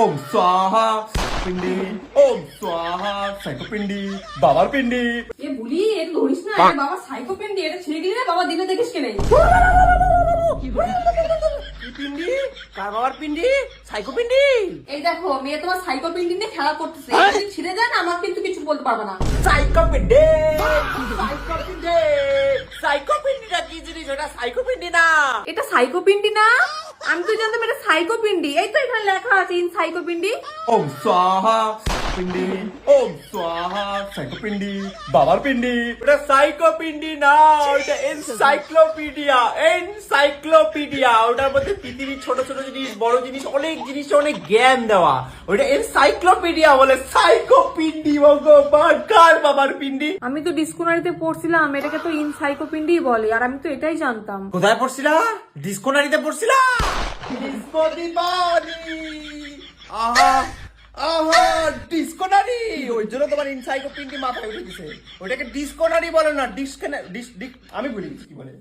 ওম স্বাহা পিন্ডি, ওম স্বাহা সাইকো পিন্ডি, বাবার পিন্ডি। এ বুলি এটা ধরিস না, এটা বাবা সাইকো পিন্ডি, এটা ছেড়ে দিলে বাবা দিনে দেখিস কেন? কি পিন্ডি? কার বাবার পিন্ডি? সাইকো পিন্ডি? এই দেখো মেয়ে তোমার সাইকো পিন্ডি নিয়ে খেলা করতেছে, যদি ছিঁড়ে যায় না আমার কিন্তু কিছু বলতে পারবে না। সাইকো পিন্ডি, সাইকো পিন্ডি, সাইকো পিন্ডিটা কি জিনিস? ওটা সাইকো পিন্ডি না। এটা সাইকো পিন্ডি না? আমি তো জানতাম এটা সাইকো পিন্ডি। এই তো এখানে লেখা আছে ইন সাইকো পিন্ডি। ওম স্বাহা পিন্ডি, ওম স্বাহা সাইকো পিন্ডি, বাবার পিন্ডি। ওটা সাইকো পিন্ডি না, ওটা এনসাইক্লোপিডিয়া। এনসাইক্লোপিডিয়া, ওটার মধ্যে পৃথিবীর ছোট ছোট জিনিস, বড় জিনিস, অনেক জিনিস, অনেক জ্ঞান দেওয়া। ওটা এনসাইক্লোপিডিয়া বলে। সাইকো পিন্ডি ভগবান, কার বাবার পিন্ডি? আমি তো ডিসকোনারিতে পড়ছিলাম এটাকে তো ইন সাইকো পিন্ডি বলে, আর আমি তো এটাই জানতাম। কোথায় পড়ছিলা? ডিসকোনারিতে পড়ছিলা? ডিসকো দিবানি, আহা আহা, ডিসকোনারি। ওই জন্য তোমার ইনসাইক্লোপিডি মাথায় উঠে গেছে। ওটাকে ডিসকোনারি বলে না, আমি ভুলে গেছি কি বলে।